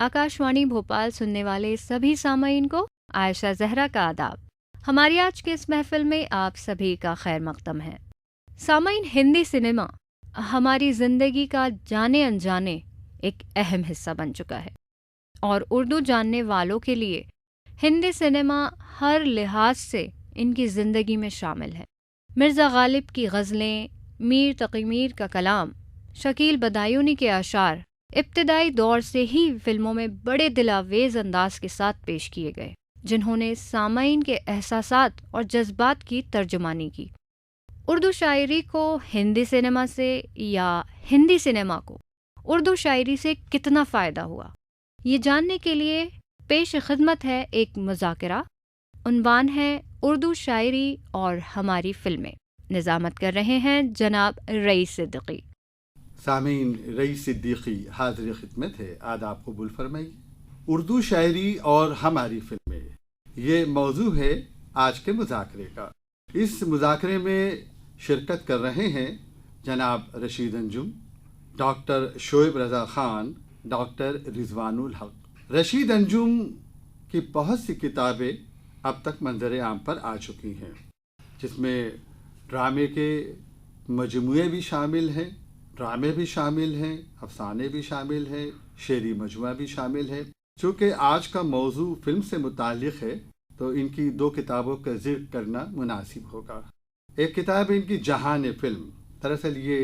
आकाशवाणी भोपाल सुनने वाले सभी सामाईन को आयशा जहरा का आदाब। हमारी आज के इस महफिल में आप सभी का खैर मकदम है। सामाईन, हिंदी सिनेमा हमारी ज़िंदगी का जाने अनजाने एक अहम हिस्सा बन चुका है और उर्दू जानने वालों के लिए हिंदी सिनेमा हर लिहाज से इनकी ज़िंदगी में शामिल है। मिर्ज़ा गालिब की गज़लें, मीर तक़ी मीर का कलाम, शकील बदायूनी के अशार इब्तिदाई दौर से ही फिल्मों में बड़े दिलावेज़ अंदाज के साथ पेश किए गए, जिन्होंने सामाईन के एहसासात और जज्बात की तर्जुमानी की। उर्दू शायरी को हिंदी सिनेमा से या हिंदी सिनेमा को उर्दू शायरी से कितना फ़ायदा हुआ, ये जानने के लिए पेश खिदमत है एक मुज़ाकरा। उन्वान है उर्दू शायरी और हमारी फ़िल्में। निज़ामत कर रहे हैं जनाब रईस सिद्दीकी। सामीन, रईस सिद्दीकी हाज़िर खिदमत है। आदाब कबूल फरमाइए। उर्दू शायरी और हमारी फिल्में, ये मौजू है आज के मुज़ाकरे का। इस मुज़ाकरे में शिरकत कर रहे हैं जनाब रशीद अंजुम, डॉक्टर शोएब रज़ा ख़ान, डॉक्टर रिजवानुल हक। रशीद अंजुम की बहुत सी किताबें अब तक मंजर आम पर आ चुकी हैं, जिसमें ड्रामे के मजमूए भी शामिल हैं, ड्रामे भी शामिल हैं, अफसाने भी शामिल हैं, शेरी मजमुआ भी शामिल है। चूँकि आज का मौजू फ़िल्म से मुताल्लिक़ है तो इनकी दो किताबों का ज़िक्र करना मुनासिब होगा। एक किताब है इनकी जहान फ़िल्म, दरअसल ये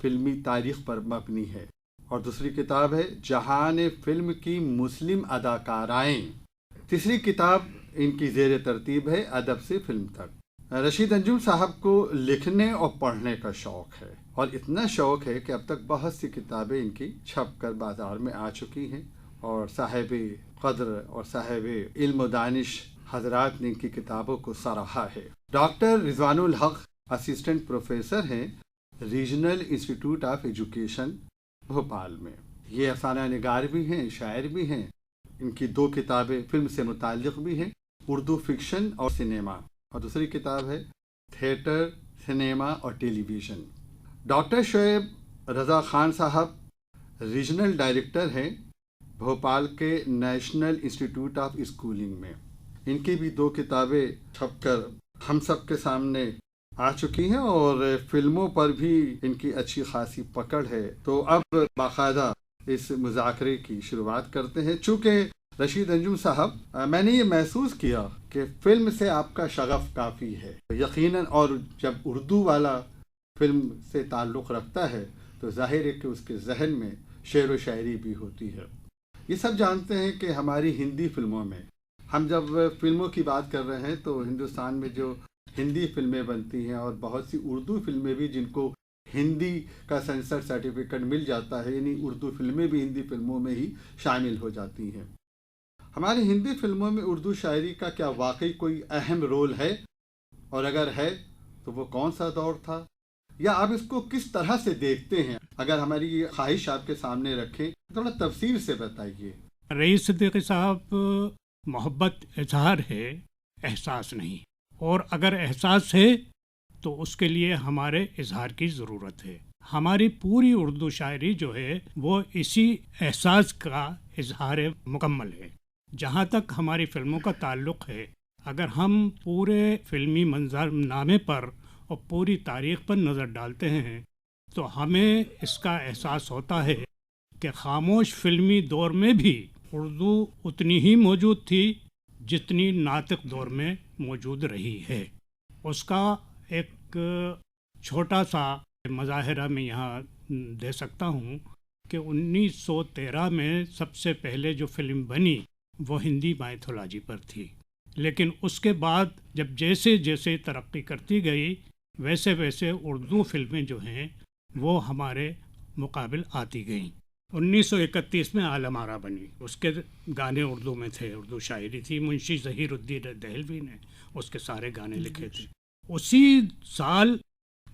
फ़िल्मी तारीख़ पर मबनी है, और दूसरी किताब है जहान फ़िल्म की मुस्लिम अदाकाराएँ। तीसरी किताब इनकी ज़ेर तरतीब है अदब से फ़िल्म तक। रशीद अंजुम साहब को लिखने और पढ़ने का शौक़ है, और इतना शौक़ है कि अब तक बहुत सी किताबें इनकी छप कर बाज़ार में आ चुकी हैं, और साहिब क़द्र और साहिब इल्म दानिश हजरात ने इनकी किताबों को सराहा है। डॉक्टर रिजवानुल हक असिस्टेंट प्रोफेसर हैं regional institute of education Bhopal में। ये अफसाना निगार भी हैं, शायर भी हैं। इनकी दो किताबें फ़िल्म से मुताल्लिक़ भी हैं, उर्दू फिक्शन और सिनेमा, और दूसरी किताब है थिएटर, सिनेमा और टेलीविज़न। डॉक्टर शोएब रज़ा ख़ान साहब रीजनल डायरेक्टर हैं भोपाल के नेशनल इंस्टीट्यूट ऑफ स्कूलिंग में। इनकी भी दो किताबें छपकर हम सब के सामने आ चुकी हैं, और फिल्मों पर भी इनकी अच्छी खासी पकड़ है। तो अब बाकायदा इस मुज़ाकरे की शुरुआत करते हैं। चूँकि रशीद अंजुम साहब, मैंने ये महसूस किया कि फ़िल्म से आपका शगफ़ काफ़ी है यकीनन, और जब उर्दू वाला फ़िल्म से ताल्लुक़ रखता है तो ज़ाहिर है कि उसके जहन में शेर व शायरी भी होती है। ये सब जानते हैं कि हमारी हिंदी फ़िल्मों में, हम जब फ़िल्मों की बात कर रहे हैं तो हिंदुस्तान में जो हिंदी फ़िल्में बनती हैं और बहुत सी उर्दू फ़िल्में भी जिनको हिंदी का सेंसर सर्टिफिकेट मिल जाता है, यानी उर्दू फ़िल्में भी हिंदी फ़िल्मों में ही शामिल हो जाती हैं। हमारी हिंदी फ़िल्मों में उर्दू शायरी का क्या वाकई कोई अहम रोल है, और अगर है तो वो कौन सा दौर था, या आप इसको किस तरह से देखते हैं? अगर हमारी ये ख्वाहिश आपके सामने रखें, थोड़ा तफसील से बताइए। रईस सिद्दीकी साहब, मोहब्बत इजहार है, एहसास नहीं, और अगर एहसास है तो उसके लिए हमारे इजहार की ज़रूरत है। हमारी पूरी उर्दू शायरी जो है वो इसी एहसास का इजहार मुकम्मल है। जहाँ तक हमारी फ़िल्मों का ताल्लुक़ है, अगर हम पूरे फ़िल्मी मंजरनामे पर और पूरी तारीख़ पर नज़र डालते हैं तो हमें इसका एहसास होता है कि ख़ामोश फ़िल्मी दौर में भी उर्दू उतनी ही मौजूद थी जितनी नातिक़ दौर में मौजूद रही है। उसका एक छोटा सा मज़ाहिरा मैं यहाँ दे सकता हूँ कि 1913 में सबसे पहले जो फ़िल्म बनी वो हिंदी माइथोलॉजी पर थी, लेकिन उसके बाद जब जैसे जैसे तरक्की करती गई वैसे वैसे उर्दू फ़िल्में जो हैं वो हमारे मुकाबिल आती गईं। 1931 में आलम आरा बनी, उसके गाने उर्दू में थे, उर्दू शायरी थी, मुंशी ज़हीरुद्दीन दहलवी ने उसके सारे गाने लिखे थे। उसी साल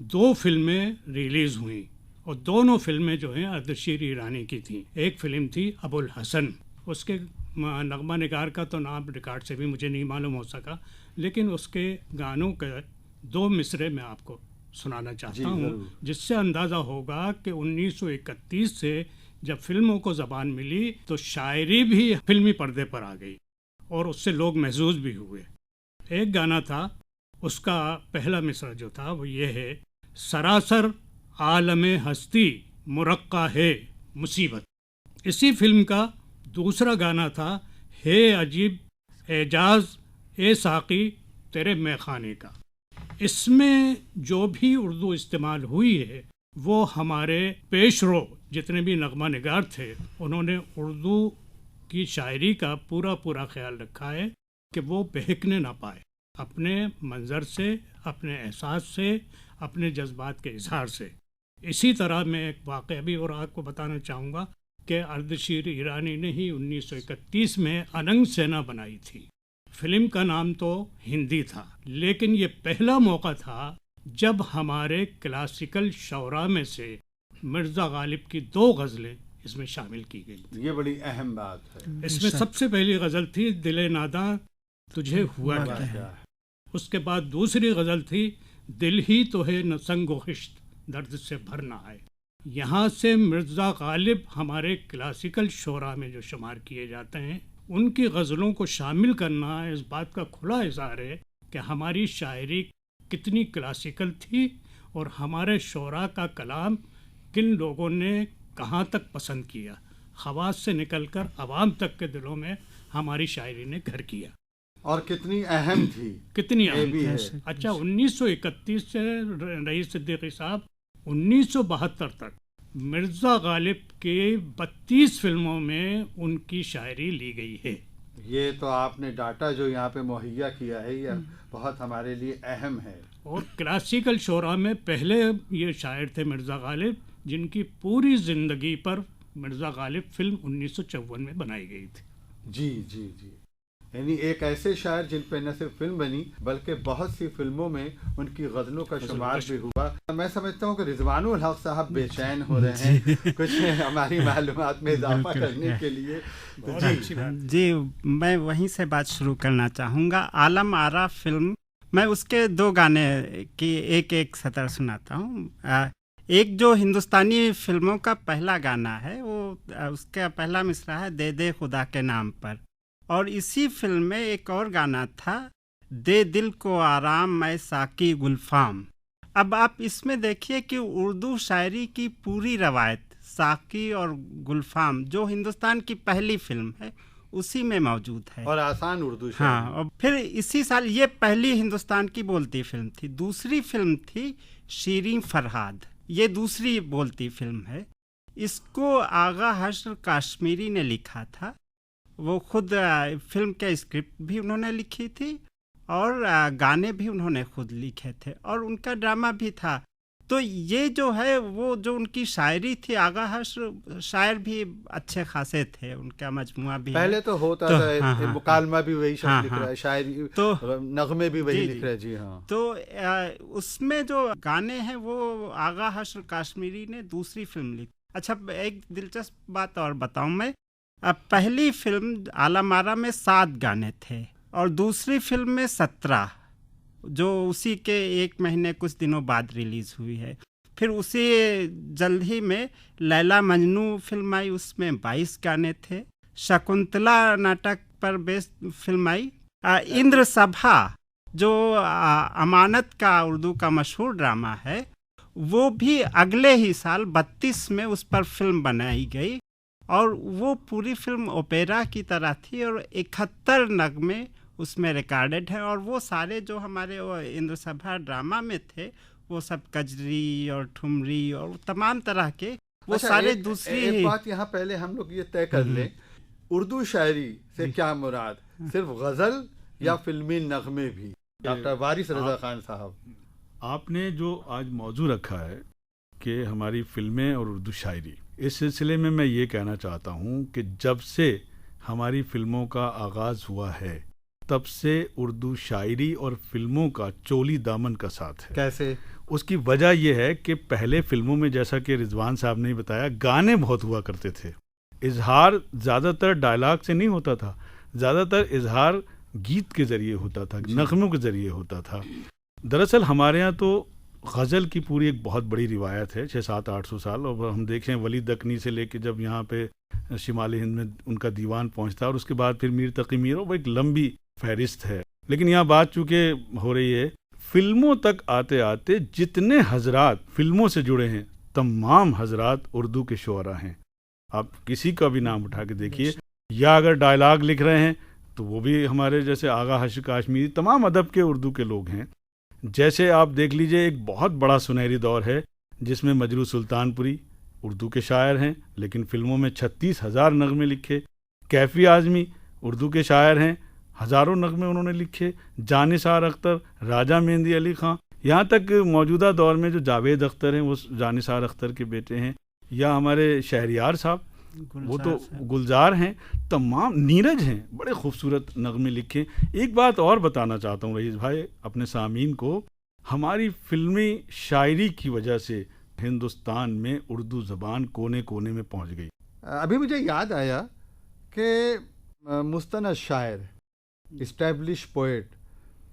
2 फिल्में रिलीज़ हुई, और दोनों फिल्में जो हैं अर्दशीर ईरानी की थी। एक फ़िल्म थी अबुल हसन, उसके नगमा निगार का तो नाम रिकॉर्ड से भी मुझे नहीं मालूम हो सका, लेकिन उसके गानों के 2 मिसरे मैं आपको सुनाना चाहता हूँ, जिससे अंदाज़ा होगा कि 1931 से जब फिल्मों को ज़बान मिली तो शायरी भी फिल्मी पर्दे पर आ गई और उससे लोग महसूस भी हुए। एक गाना था, उसका पहला मिसरा जो था वो ये है, सरासर आलमे हस्ती मुरक्का है मुसीबत। इसी फिल्म का दूसरा गाना था, हे अजीब एजाज ए साकी तेरे मैखाने का। इसमें जो भी उर्दू इस्तेमाल हुई है वो हमारे पेशरो जितने भी नगमा निगार थे उन्होंने उर्दू की शायरी का पूरा पूरा ख्याल रखा है कि वो बहकने ना पाए अपने मंजर से, अपने एहसास से, अपने जज्बात के इजहार से। इसी तरह मैं एक वाक़या भी और आपको बताना चाहूँगा कि अर्दशीर ईरानी ने ही 1931 में अनंग सेना बनाई थी। फिल्म का नाम तो हिंदी था, लेकिन ये पहला मौका था जब हमारे क्लासिकल शौरा में से मिर्ज़ा गालिब की 2 गज़लें इसमें शामिल की गई। ये बड़ी अहम बात है। इसमें सबसे पहली गज़ल थी दिले नादा तुझे हुआ क्या, उसके बाद दूसरी गज़ल थी दिल ही तो है न संगो खिश्त दर्द से भरना है। यहाँ से मिर्ज़ा गालिब हमारे क्लासिकल शौरा में जो शुमार किए जाते हैं उनकी गज़लों को शामिल करना इस बात का खुला इज़हार है कि हमारी शायरी कितनी क्लासिकल थी और हमारे शौरा का कलाम किन लोगों ने कहाँ तक पसंद किया। खवास से निकलकर अवाम तक के दिलों में हमारी शायरी ने घर किया और कितनी अहम थी, कितनी अहम भी है। अच्छा, 1931 से रईस सिद्दीकी साहब 1972 तक मिर्ज़ा गालिब के 32 फिल्मों में उनकी शायरी ली गई है। ये तो आपने डाटा जो यहाँ पे मुहैया किया है ये बहुत हमारे लिए अहम है। और क्लासिकल शोरा में पहले ये शायर थे मिर्ज़ा गालिब, जिनकी पूरी ज़िंदगी पर मिर्ज़ा गालिब फिल्म 1954 में बनाई गई थी। जी जी जी, यानी एक ऐसे शायर जिन पे न सिर्फ फिल्म बनी बल्कि बहुत सी फिल्मों में उनकी गज़लों का शुमार भी हुआ। मैं समझता हूँ कि रिजवानुल हक साहब बेचैन हो रहे हैं कुछ हमारी मालूमात में इजाफा करने के लिए। जी, मैं वहीं से बात शुरू करना चाहूँगा। आलम आरा फिल्म, मैं उसके 2 गाने की एक सतर सुनाता हूँ। एक जो हिंदुस्तानी फिल्मों का पहला गाना है वो उसका पहला मिसरा है, दे दे खुदा के नाम पर। और इसी फिल्म में एक और गाना था, दे दिल को आराम मैं साकी गुलफाम। अब आप इसमें देखिए कि उर्दू शायरी की पूरी रवायत साकी और गुलफाम जो हिंदुस्तान की पहली फिल्म है उसी में मौजूद है और आसान उर्दू शायरी। हाँ, और फिर इसी साल ये पहली हिंदुस्तान की बोलती फिल्म थी। दूसरी फिल्म थी शीरीं फरहाद, ये दूसरी बोलती फिल्म है। इसको आगा हश्र काश्मीरी ने लिखा था। वो खुद फिल्म के स्क्रिप्ट भी उन्होंने लिखी थी और गाने भी उन्होंने खुद लिखे थे और उनका ड्रामा भी था। तो ये जो है वो जो उनकी शायरी थी, आगा हश्र शायर भी अच्छे खासे थे, उनका मजमुआ भी पहले तो होता तो, था। हाँ, मुकालमा भी वही शख्स हाँ, लिख रहा है, शायरी तो नगमे भी वही जी, लिख रहा है। जी हाँ। तो उसमें जो गाने हैं वो आगा हश्र काश्मीरी ने दूसरी फिल्म लिखी। अच्छा, एक दिलचस्प बात और बताऊं मैं, पहली फिल्म आलम आरा में 7 गाने थे और दूसरी फिल्म में 17, जो उसी के 1 महीने कुछ दिनों बाद रिलीज हुई है। फिर उसी जल्द ही में लैला मजनू फिल्म आई, उसमें 22 गाने थे। शकुंतला नाटक पर बेस्ड फिल्म आई। इंद्र सभा जो अमानत का उर्दू का मशहूर ड्रामा है, वो भी अगले ही साल 32 में उस पर फिल्म बनाई गई और वो पूरी फिल्म ओपेरा की तरह थी और 71 नगमे उसमें रिकॉर्डेड है। और वो सारे जो हमारे इंद्र सभा ड्रामा में थे वो सब कजरी और ठुमरी और तमाम तरह के वो सारे दूसरी एक बात यहाँ पहले हम लोग ये तय कर लें, उर्दू शायरी से क्या मुराद, सिर्फ गज़ल या फिल्मी नगमे भी? डॉक्टर वारिस रज़ा खान साहब, आपने जो आज मौजू रखा है कि हमारी फिल्में और उर्दू शायरी, इस सिलसिले में मैं ये कहना चाहता हूँ कि जब से हमारी फिल्मों का आगाज़ हुआ है तब से उर्दू शायरी और फिल्मों का चोली दामन का साथ है। कैसे? उसकी वजह यह है कि पहले फिल्मों में, जैसा कि रिजवान साहब ने बताया, गाने बहुत हुआ करते थे। इजहार ज़्यादातर डायलॉग से नहीं होता था, ज़्यादातर इजहार गीत के ज़रिए होता था, नग़मों के ज़रिए होता था। दरअसल हमारे यहाँ तो गज़ल की पूरी एक बहुत बड़ी रिवायत है, 600-800 साल। और हम देखें वली दक्कनी से लेके जब यहाँ पे शिमाली हिंद में उनका दीवान पहुँचता है और उसके बाद फिर मीर तकी मीर, वो एक लंबी फहरिस्त है। लेकिन यहाँ बात चूँकि हो रही है फिल्मों तक आते आते जितने हजरात फिल्मों से जुड़े हैं तमाम हजरात उर्दू के शुअरा हैं। आप किसी का भी नाम उठा के देखिए, या अगर डायलॉग लिख रहे हैं तो वो भी हमारे जैसे आगा हश्र काश्मीरी, तमाम अदब के उर्दू के लोग हैं। जैसे आप देख लीजिए एक बहुत बड़ा सुनहरी दौर है जिसमें मजरू सुल्तानपुरी उर्दू के शायर हैं लेकिन फिल्मों में 36,000 नगमे लिखे। कैफी आज़मी उर्दू के शायर हैं, हज़ारों नगमे उन्होंने लिखे। जानिसार अख्तर, राजा मेहंदी अली खां, यहाँ तक मौजूदा दौर में जो जावेद अख्तर हैं वो जानिसार अख्तर के बेटे हैं, या हमारे शहरियार साहब वो तो गुलजार हैं, तमाम नीरज हैं, बड़े खूबसूरत नगमे लिखे। एक बात और बताना चाहता हूँ रईस भाई अपने सामीन को, हमारी फिल्मी शायरी की वजह से हिंदुस्तान में उर्दू ज़बान कोने कोने में पहुँच गई। अभी मुझे याद आया कि मुस्तनद शायर, इस्टेब्लिश पोएट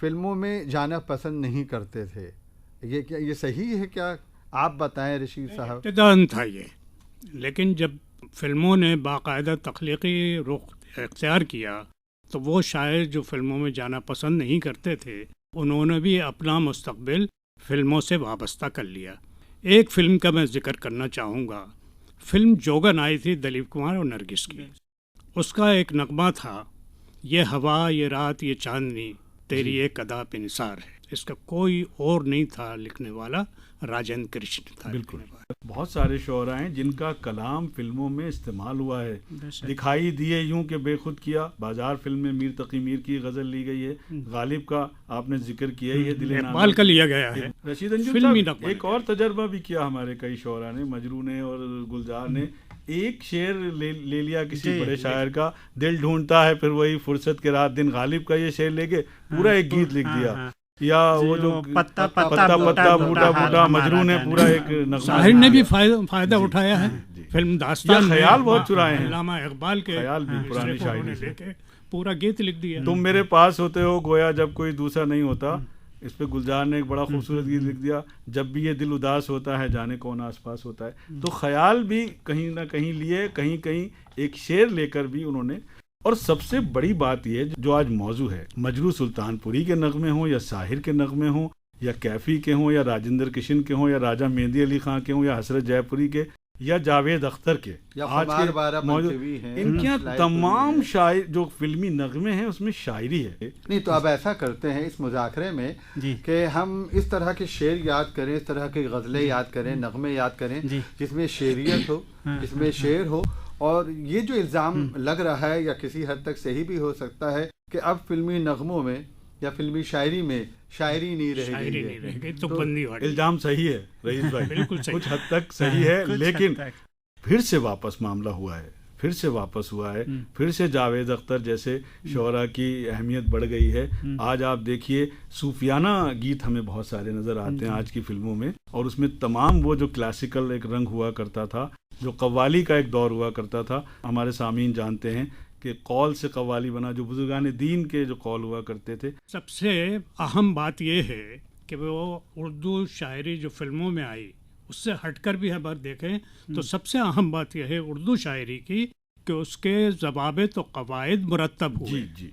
फिल्मों में जाना पसंद नहीं करते थे। ये सही है क्या? आप बताएं रशीद साहब। इब्तिदान था ये, लेकिन जब फिल्मों ने बाकायदा तख्लीकी रुख इख्तियार किया तो वो शायर जो फिल्मों में जाना पसंद नहीं करते थे उन्होंने भी अपना मुस्तकबिल फिल्मों से वाबस्ता कर लिया। एक फ़िल्म का मैं जिक्र करना चाहूँगा। फिल्म जोगन आई थी दिलीप कुमार और नरगिस की। उसका एक नगमा था, ये हवा ये रात ये चांदनी तेरी एक अदा पे निसार है। इसका कोई और नहीं था, लिखने वाला राजेंद्र कृष्ण था। बिल्कुल, बहुत सारे शोरा हैं जिनका कलाम फिल्मों में इस्तेमाल हुआ है। दिखाई दिए यूं के बेखुद किया, बाजार फिल्म में मीर तकी मीर की गजल ली गई है। गालिब का आपने जिक्र किया ही है, दिले इकबाल का लिया गया है। रशीद अंजुम साहब एक और तजर्बा भी किया हमारे कई शोरा ने, मजरू ने और गुलजार ने। एक शेर ले लिया किसी बड़े शायर का, दिल ढूंढता है फिर वही फुर्सत के रात दिन, गालिब का ये शेर लेके पूरा एक गीत लिख दिया। या वो जो पत्ता पत्ता बूटा बूटा मजरू ने पूरा एक शाहिर ने भी फायदा उठाया है। फिल्म दास्तान ख्याल बहुत चुराए हैं, अल्लामा इकबाल के ख्याल भी पुरानी शायरी लेके पूरा गीत लिख दिया। तुम मेरे पास होते हो गोया जब कोई दूसरा नहीं होता, इस पे गुलजार ने एक बड़ा खूबसूरत गीत लिख दिया। जब भी ये दिल उदास होता है जाने कौन आसपास होता है। तो ख्याल भी कहीं ना कहीं लिए, कहीं कहीं एक शेर लेकर भी उन्होंने। और सबसे बड़ी बात ये जो आज मौजू है, मजरू सुल्तानपुरी के नगमे हों या साहिर के नगमे हों या कैफी के हों या राजेंद्र कृष्ण के हों या राजा मेहंदी अली खां के हों या हसरत जयपुरी के या जावेद अख्तर के, आज के मौजूद इनके तमाम शायर जो फिल्मी नगमे हैं उसमें शायरी है। नहीं तो अब ऐसा करते हैं इस मुज़ाकरे में कि हम इस तरह के शेर याद करें, इस तरह के गज़लें याद करें, नगमे याद करें जिसमें शेरियत हो, जिसमें शेर हो। और ये जो इल्ज़ाम लग रहा है या किसी हद तक सही भी हो सकता है कि अब फिल्मी नगमों में या फिल्मी शायरी में शायरी नहीं रहेगी, तो बंदी इल्ज़ाम सही है रईस भाई, बिल्कुल कुछ हद तक सही है। लेकिन फिर से वापस मामला हुआ है, फिर से वापस हुआ है, फिर से जावेद अख्तर जैसे शोरा की अहमियत बढ़ गई है। आज आप देखिए सूफियाना गीत हमें बहुत सारे नज़र आते हैं आज की फिल्मों में, और उसमें तमाम वो जो क्लासिकल एक रंग हुआ करता था, जो कव्वाली का एक दौर हुआ करता था। हमारे सामीन जानते हैं कि कौल से कव्वाली बना, जो बुजुर्गान दीन के जो कौल हुआ करते थे। सबसे अहम बात यह है कि वो उर्दू शायरी जो फिल्मों में आई उससे हटकर भी अगर देखें तो सबसे अहम बात यह है उर्दू शायरी की कि उसके ज़वाबित और कवायद मुरत्तब हुए। जी,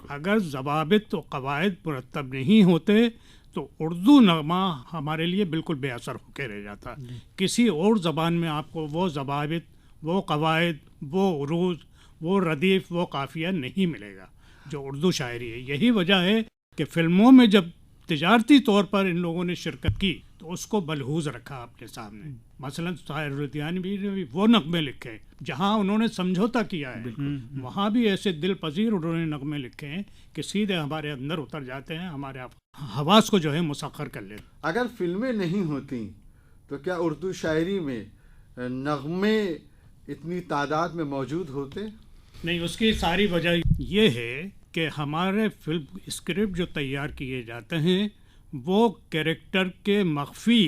अगर ज़वाबित और कवायद मुरत्तब नहीं होते तो उर्दू नगमा हमारे लिए बिल्कुल बेअसर होकर रह जाता। किसी और ज़बान में आपको वो ज़वाबित, वो कवायद, वो उरूज, वो रदीफ़, वो काफ़िया नहीं मिलेगा जो उर्दू शायरी है। यही वजह है कि फ़िल्मों में जब तिजारती तौर पर इन लोगों ने शिरकत की तो उसको बलहूज रखा अपने सामने। मसलन ताहिर लुधियानवी ने भी वो नगमे लिखे जहाँ उन्होंने समझौता किया है, वहाँ भी ऐसे दिल पजीर उन्होंने नगमे लिखे हैं कि सीधे हमारे अंदर उतर जाते हैं, हमारे हवास को जो है मुसख्खर कर लेते। अगर फिल्में नहीं होती तो क्या उर्दू शायरी में नगमे इतनी तादाद में मौजूद होते? नहीं, उसकी सारी वजह ये है कि हमारे फिल्म स्क्रिप्ट जो तैयार किए जाते हैं वो कैरेक्टर के मख्फी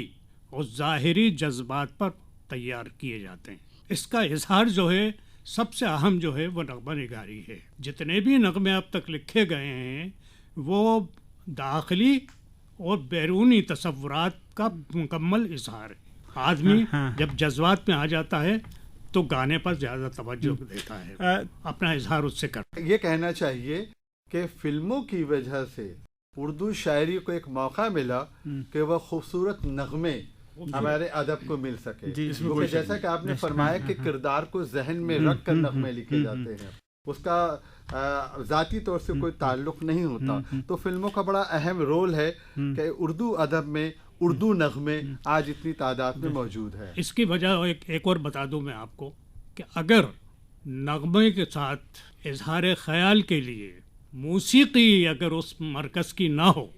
और ज़ाहिरी जज्बात पर तैयार किए जाते हैं। इसका इजहार जो है सबसे अहम जो है वो नगमा निगारी है। जितने भी नगमे अब तक लिखे गए हैं वो दाखिली और बैरूनी तसव्वुरात का मुकम्मल इजहार है। आदमी जब जज्बात में आ जाता है तो गाने पर ज़्यादा तवज्जो देता है, अपना इजहार उससे करता है। ये कहना चाहिए कि फिल्मों की वजह से उर्दू शायरी को एक मौका मिला कि वह खूबसूरत नगमे हमारे अदब को मिल सके, क्योंकि जैसा कि आपने फरमाया कि किरदार को जहन में रख कर नगमे लिखे जाते हैं, उसका ज़ाती तौर से कोई ताल्लुक नहीं होता। तो फिल्मों का बड़ा अहम रोल है कि उर्दू अदब में उर्दू नगमे आज इतनी तादाद में मौजूद है। इसकी वजह एक और बता दूं मैं आपको कि अगर नगमे के साथ इजहार ख्याल के लिए मौसीकी अगर उस मरकज़ की ना हो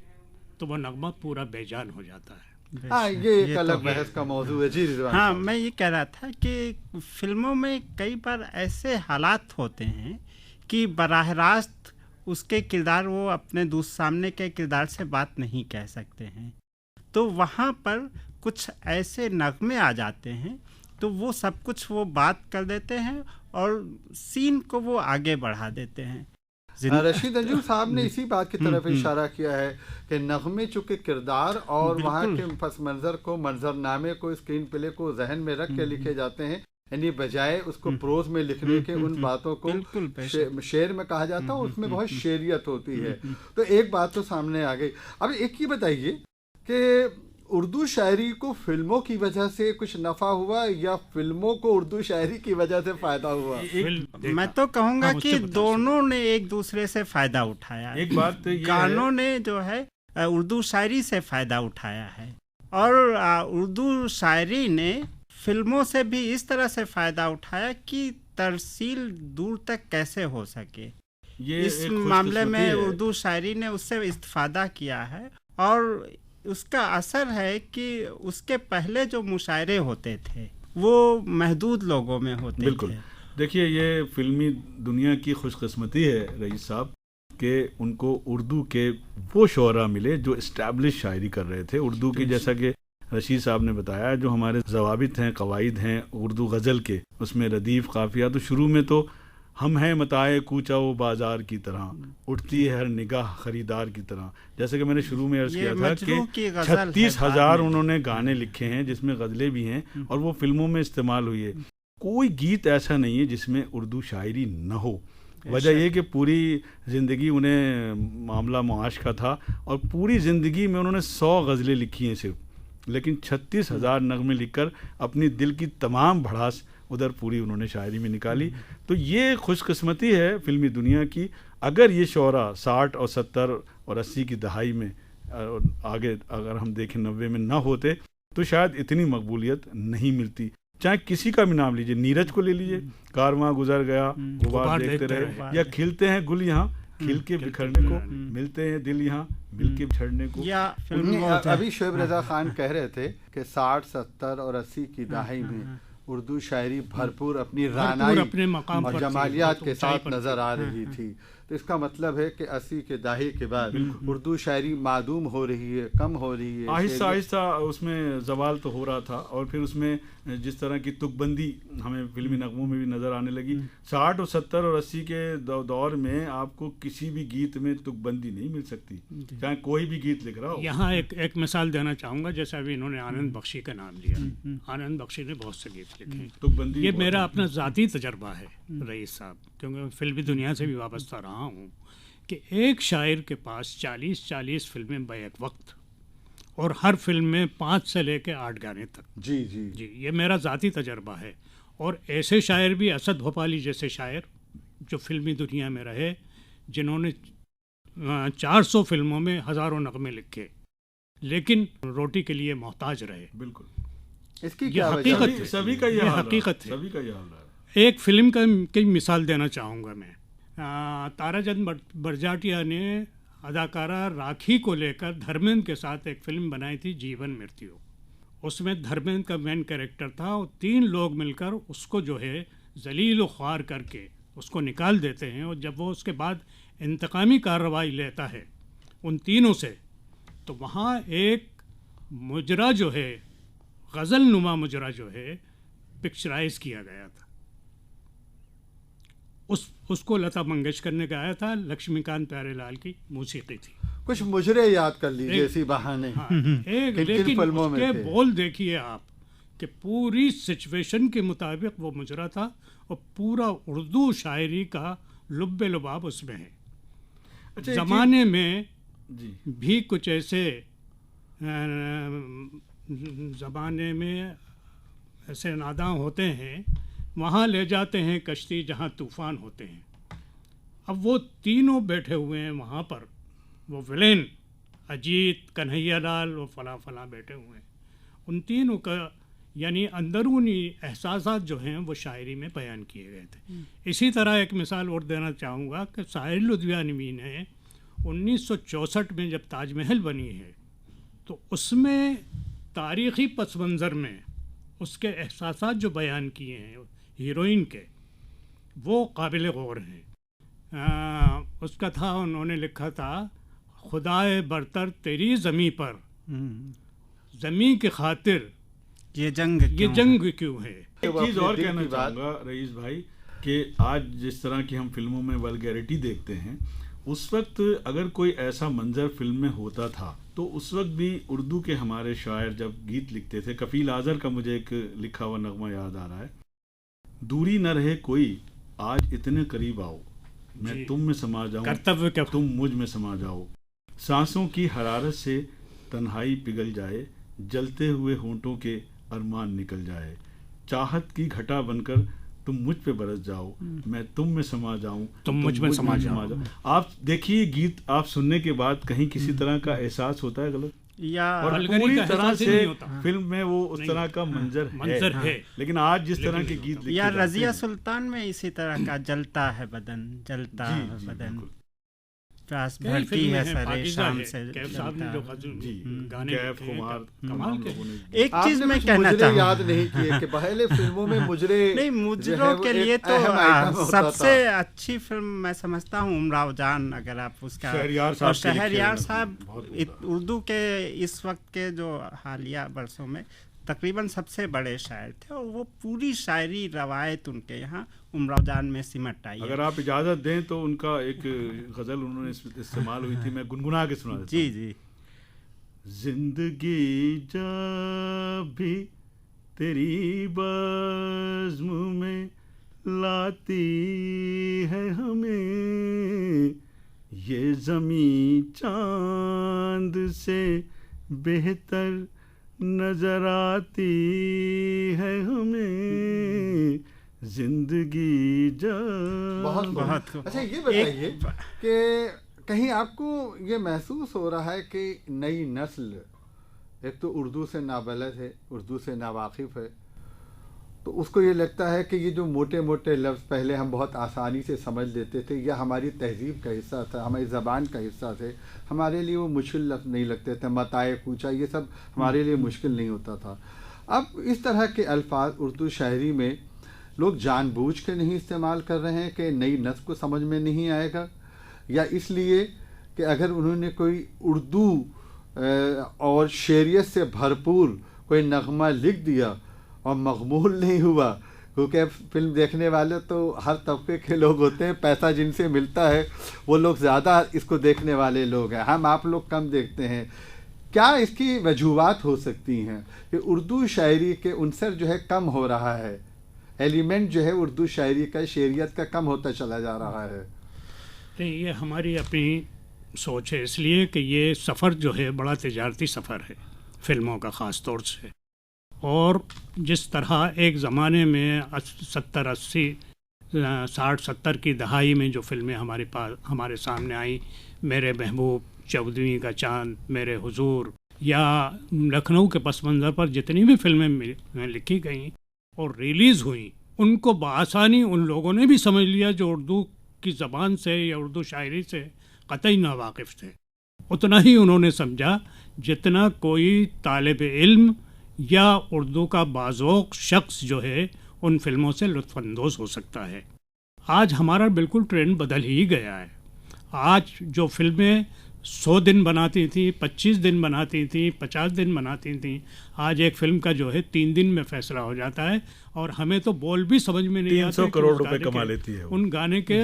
तो वह नगमा पूरा बेजान हो जाता है। हाँ, ये एक अलग बहस का मौजू है जी रिजवान। हाँ, मैं ये कह रहा था कि फिल्मों में कई बार ऐसे हालात होते हैं कि बराह रास्त उसके किरदार वो अपने सामने के किरदार से बात नहीं कह सकते हैं, तो वहाँ पर कुछ ऐसे नगमे आ जाते हैं तो वो सब कुछ वो बात कर देते हैं और सीन को वो आगे बढ़ा देते हैं। रशीद अंजुम साहब ने इसी बात की तरफ इशारा किया है कि नगमे चूँकि किरदार और वहाँ के पस मंज़र को, मंजरनामे को, स्क्रीन प्ले को जहन में रख के लिखे जाते हैं, यानी बजाय उसको प्रोज में लिखने के उन बातों को शेर में कहा जाता है, उसमें बहुत शेरियत होती है। तो एक बात तो सामने आ गई। अब एक ही बताइए कि उर्दू शायरी को फिल्मों की वजह से कुछ नफ़ा हुआ या फिल्मों को उर्दू शायरी की वजह से फ़ायदा हुआ? मैं तो कहूँगा कि दोनों ने एक दूसरे से फ़ायदा उठाया। एक बात तो गानों ने जो है उर्दू शायरी से फ़ायदा उठाया है और उर्दू शायरी ने फिल्मों से भी इस तरह से फ़ायदा उठाया कि तरसील दूर तक कैसे हो सके, इस मामले में उर्दू शायरी ने उससे इस्तिफ़ादा किया है। और उसका असर है कि उसके पहले जो मुशायरे होते थे वो महदूद लोगों में होते थे। देखिए, ये फिल्मी दुनिया की खुशकिस्मती है रईस साहब कि उनको उर्दू के वो शोरा मिले जो इस्टेब्लिश शायरी कर रहे थे उर्दू की। जैसा कि रशीद साहब ने बताया, जो हमारे ज़वाबित हैं, कवायद हैं उर्दू गज़ल के, उसमें रदीफ़, काफ़िया, तो शुरू में तो हम हैं मताए कूचा वो बाजार की तरह, उठती है हर निगाह खरीदार की तरह। जैसे कि मैंने शुरू में अर्ज़ किया था कि 36,000 उन्होंने गाने लिखे हैं जिसमें गज़लें भी हैं और वो फिल्मों में इस्तेमाल हुई है। कोई गीत ऐसा नहीं है जिसमें उर्दू शायरी न हो। वजह ये कि पूरी ज़िंदगी उन्हें मामला मुआश का था और पूरी ज़िंदगी में उन्होंने 100 गज़लें लिखी हैं सिर्फ, लेकिन 36,000 नगमे लिखकर अपनी दिल की तमाम भड़ास उधर पूरी उन्होंने शायरी में निकाली। तो ये खुशकिस्मती है फिल्मी दुनिया की। अगर ये शोरा 60 और 70 और 80 की दहाई में आगे अगर हम देखें 90 में ना होते तो शायद इतनी मकबूलियत नहीं मिलती। चाहे किसी का भी नाम लीजिए, नीरज को ले लीजिए, कारवां गुजर गया, गुबार देखते रहे, या खिलते हैं गुल यहाँ खिल के बिखरने को, मिलते हैं दिल यहाँ मिल के बिछड़ने को। या अभी शोएब रज़ा खान कह रहे थे कि 60, 70 और 80 की दहाई में उर्दू शायरी भरपूर अपनी रानाई अपने मकाम और जमालियात के साथ नजर आ रही थी। तो इसका मतलब है कि 80 के दहाई के बाद उर्दू शायरी मादूम हो रही है, कम हो रही है, आहिस्ता आहिस्ता उसमें जवाल तो हो रहा था। और फिर उसमें जिस तरह की तुकबंदी हमें फिल्मी नगमों में भी नज़र आने लगी। 60 और 70 और 80 के दौर में आपको किसी भी गीत में तुकबंदी नहीं मिल सकती, चाहे कोई भी गीत लिख रहा हो। यहाँ एक मिसाल देना चाहूँगा, जैसे अभी इन्होंने आनंद बख्शी का नाम लिया। आनंद बख्शी ने बहुत से गीत लिखे। तुकबंदी ये मेरा अपना ज़ाती तजर्बा है रईस साहब, क्योंकि मैं फिल्मी दुनिया से भी वाबस्ता रहा हूँ, कि एक शायर के पास 40 फिल्में बैक वक्त और हर फिल्म में 5 से लेकर 8 गाने तक। जी जी जी, ये मेरा ज़ाती तजर्बा है। और ऐसे शायर भी, असद भोपाली जैसे शायर जो फिल्मी दुनिया में रहे, जिन्होंने 400 फिल्मों में हज़ारों नगमे लिखे, लेकिन रोटी के लिए मोहताज रहे। बिल्कुल, इसकी क्या हकीकत है, सभी का ये हकीकत है। सभी का ये हाल है। एक फिल्म की मिसाल देना चाहूँगा मैं। ताराचंद बरजाटिया ने अदाकारा राखी को लेकर धर्मेंद्र के साथ एक फिल्म बनाई थी, जीवन मृत्यु। उसमें धर्मेंद्र का मेन कैरेक्टर था और 3 लोग मिलकर उसको जो है जलील व ख्वार करके उसको निकाल देते हैं। और जब वो उसके बाद इंतकामी कार्रवाई लेता है उन तीनों से, तो वहाँ एक मुजरा जो है, गज़ल नुमा मुजरा जो है, पिक्चराइज किया गया था। उसको लता मंगेशकर ने गाया था, लक्ष्मीकांत प्यारेलाल की मौसीकी थी। कुछ मुजरे याद कर लीजिए इसी बहाने। हाँ, एक किन लेकिन फिल्मों में उसके थे? बोल देखिए आप कि पूरी सिचुएशन के मुताबिक वो मुजरा था और पूरा उर्दू शायरी का लुब्बे लुबाब उसमें है। अच्छा, एक ज़माने में जी भी कुछ ऐसे ज़माने में ऐसे नादां होते हैं, वहाँ ले जाते हैं कश्ती जहाँ तूफ़ान होते हैं। अब वो तीनों बैठे हुए हैं वहाँ पर, वो विलेन अजीत, कन्हैया लाल, वो फला फला बैठे हुए हैं। उन तीनों का यानी अंदरूनी एहसासात जो हैं वो शायरी में बयान किए गए थे। इसी तरह एक मिसाल और देना चाहूँगा कि साहिर लुधियानवी ने 1964 में जब ताजमहल बनी है तो उसमें तारीख़ी पस मंज़र में उसके एहसासात जो बयान किए हैं हीरोइन के, वो काबिल गौर हैं। उसका था, उन्होंने लिखा था, खुदाए बरतर तेरी ज़मीं पर, ज़मीं की खातिर ये जंग क्यों है। एक वो चीज़ अपने और दिल कहना की बात- चाहूँगा रईस भाई कि आज जिस तरह की हम फिल्मों में वल्गैरिटी देखते हैं, उस वक्त अगर कोई ऐसा मंजर फिल्म में होता था तो उस वक्त भी उर्दू के हमारे शायर जब गीत लिखते थे, कफील आज़र का मुझे एक लिखा हुआ नगमा याद आ रहा है, दूरी न रहे कोई आज इतने करीब आओ, मैं जी। तुम में समा जाऊं, कर्तव्य क्या तुम मुझ में समा जाओ, सांसों की हरारत से तन्हाई पिघल जाए, जलते हुए होंठों के अरमान निकल जाए, चाहत की घटा बनकर तुम मुझ पे बरस जाओ, मैं तुम में समा जाऊं, तुम मुझ में समा जाओ। आप देखिए गीत आप सुनने के बाद कहीं किसी तरह का एहसास होता है गलत, या और वल्गरी पूरी का तरह एहसास ही से नहीं होता। फिल्म में वो उस नहीं तरह का मंजर है, लेकिन आज जिस तरह के गीत लिखे या जाते रजिया हैं, सुल्तान में इसी तरह का जलता है बदन, जलता जी, है जी, बदन, बिल्कुल। प्यास कई भरती फिल्में है हैं, सरे पाकीज़ा शाम है, से कैफ साहब ने जलता जो है। गज़ल जी गाने कैफ लिखे हैं, कुमार कमाल तमाम के। लोगों ने एक चीज आपने मैं कुछ कहना मुजरे चाहूँ, याद नहीं किए कि पहले फिल्मों में मुजरे नहीं जो है मुजरों वो के एक लिए तो अहम आइटम होता सबसे था। अच्छी फिल्म मैं समझता हूँ उमराव जान, अगर आप उसका शहरयार साहब और की लिखी शहरयार है, साहब बहुत उम्दा। उर्दू के इस वक्त के जो हालिया बरसों में तकरीबन सबसे बड़े शायर थे, और वो पूरी शायरी रवायत उनके यहाँ उमराव जान में सिमट आई है। अगर आप इजाजत दें तो उनका एक गजल उन्होंने इस्तेमाल हुई थी, मैं गुनगुना के सुना देता जी हूं। जी। जिंदगी जब भी तेरी बज़्म में लाती है हमें, ये ज़मीं चांद से बेहतर नजर आती है हमें, जिंदगी जब बहुत बहुत। अच्छा, ये बताइए कि कहीं आपको ये महसूस हो रहा है कि नई नस्ल एक तो उर्दू से नाबलद है, उर्दू से नावाकिफ़ है, तो उसको ये लगता है कि ये जो मोटे मोटे लफ्ज़ पहले हम बहुत आसानी से समझ लेते थे, या हमारी तहज़ीब का हिस्सा था, हमारी ज़बान का हिस्सा थे, हमारे लिए वो मुश्किल लफ्ज़ नहीं लगते थे, मताए पूछा, ये सब हमारे लिए मुश्किल नहीं होता था। अब इस तरह के अल्फाज उर्दू शायरी में लोग जानबूझ के नहीं इस्तेमाल कर रहे हैं कि नई नस्ल को समझ में नहीं आएगा, या इसलिए कि अगर उन्होंने कोई उर्दू और शेरियत से भरपूर कोई नगमा लिख दिया और मकबूल नहीं हुआ, क्योंकि फिल्म देखने वाले तो हर तबके के लोग होते हैं, पैसा जिनसे मिलता है वो लोग ज़्यादा इसको देखने वाले लोग हैं, हम आप लोग कम देखते हैं। क्या इसकी वजूहात हो सकती हैं कि उर्दू शायरी के उनसर जो है कम हो रहा है, एलिमेंट जो है उर्दू शायरी का, शेरियत का कम होता चला जा रहा है? नहीं, ये हमारी अपनी सोच है, इसलिए कि ये सफ़र जो है बड़ा तिजारती सफ़र है फिल्मों का ख़ास तौर से, और जिस तरह एक ज़माने में 70, 80, 60, 70 की दहाई में जो फिल्में हमारे सामने आई, मेरे महबूब, चौदहवीं का चांद, मेरे हुजूर, या लखनऊ के पस मंज़र पर जितनी भी फिल्में लिखी गई और रिलीज़ हुई, उनको बआसानी उन लोगों ने भी समझ लिया जो उर्दू की ज़बान से या उर्दू शायरी से कतई नावाकिफ़ थे। उतना ही उन्होंने समझा जितना कोई तालिब इल्म या उर्दू का बाज़ौक़ शख्स जो है उन फिल्मों से लुत्फ़अंदोज़ हो सकता है। आज हमारा बिल्कुल ट्रेंड बदल ही गया है। आज जो फिल्में 100 दिन बनाती थी, 25 दिन बनाती थी, 50 दिन बनाती थी, आज एक फिल्म का जो है 3 दिन में फैसला हो जाता है, और हमें तो बोल भी समझ में नहीं आते 300 करोड़ रुपए कमा लेती है वो। उन गाने के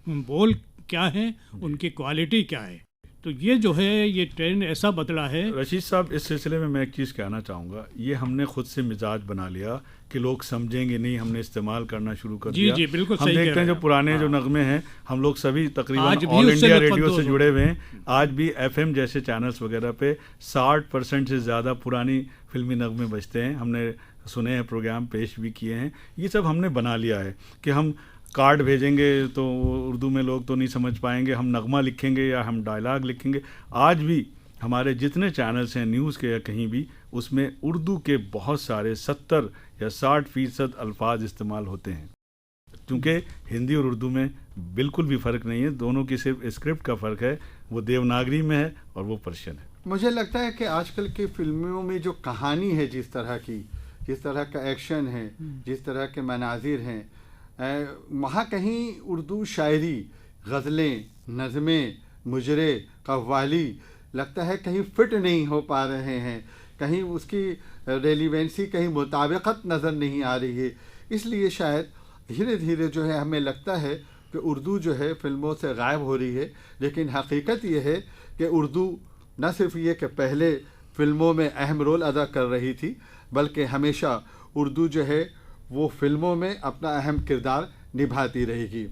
बोल क्या हैं, उनकी क्वालिटी क्या है। तो ये जो है ये ट्रेंड ऐसा बदला है। रशीद साहब, इस सिलसिले में मैं एक चीज़ कहना चाहूँगा, ये हमने खुद से मिजाज बना लिया कि लोग समझेंगे नहीं, हमने इस्तेमाल करना शुरू कर दिया। जी बिल्कुल हम सही देखते हैं जो पुराने जो नगमे हैं, हम लोग सभी तकरीबन ऑल इंडिया रेडियो से जुड़े हुए हैं। आज भी FM जैसे चैनल्स वगैरह पे 60% से ज़्यादा पुरानी फिल्मी नगमे बजते हैं। हमने सुने हैं, प्रोग्राम पेश भी किए हैं। ये सब हमने बना लिया है कि हम कार्ड भेजेंगे तो उर्दू में लोग तो नहीं समझ पाएंगे, हम नगमा लिखेंगे या हम डायलॉग लिखेंगे। आज भी हमारे जितने चैनल्स हैं न्यूज़ के या कहीं भी, उसमें उर्दू के बहुत सारे 70 या 60% अल्फाज इस्तेमाल होते हैं, क्योंकि हिंदी और उर्दू में बिल्कुल भी फ़र्क नहीं है। दोनों की सिर्फ स्क्रिप्ट का फ़र्क है, वो देवनागरी में है और वो पर्शियन है। मुझे लगता है कि आजकल की फिल्मों में जो कहानी है, जिस तरह का एक्शन है, जिस तरह के मनाजिर हैं, वहाँ कहीं उर्दू शायरी, गज़लें, नज़में, मुजरे, कव्वाली लगता है कहीं फिट नहीं हो पा रहे हैं, कहीं उसकी रेलिवेंसी, कहीं मुताबिकत नज़र नहीं आ रही है। इसलिए शायद धीरे धीरे जो है हमें लगता है कि उर्दू जो है फिल्मों से गायब हो रही है। लेकिन हकीकत ये है कि उर्दू न सिर्फ ये कि पहले फिल्मों में अहम रोल अदा कर रही थी, बल्कि हमेशा उर्दू जो है वो फिल्मों में अपना अहम किरदार निभाती रहेगी।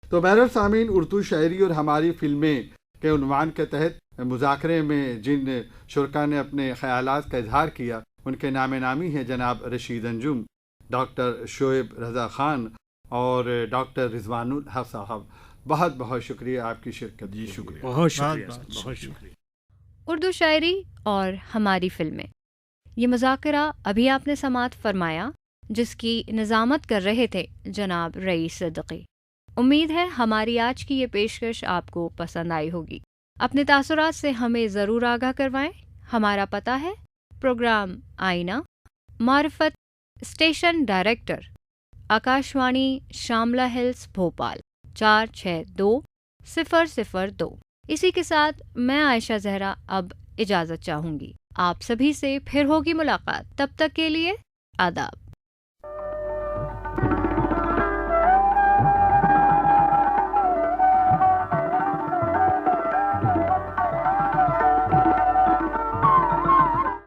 तो बहरहाल सामीन, उर्दू शायरी और हमारी फिल्में के उन्वान के तहत मुज़ाकरे में जिन शुरका ने अपने ख़यालात का इजहार किया, उनके नामे नामी हैं जनाब रशीद अंजुम, डॉक्टर शोएब रज़ा ख़ान और डॉक्टर रिजवानुल हक साहब। बहुत बहुत शुक्रिया आपकी शिरकत। जी शुक्रिया, बहुत शुक्रिया। उर्दू शायरी और हमारी फिल्में, ये मुज़ाकरा अभी आपने समाअत फरमाया, जिसकी निज़ामत कर रहे थे जनाब रईस सिद्दीकी। उम्मीद है हमारी आज की ये पेशकश आपको पसंद आई होगी। अपने तासुरात से हमें ज़रूर आगाह करवाएं। हमारा पता है प्रोग्राम आईना, मारिफत, station director Akashvani, Shamla hills, Bhopal 462002। इसी के साथ मैं आयशा जहरा अब इजाज़त चाहूँगी। आप सभी से फिर होगी मुलाकात। तब तक के लिए आदाब।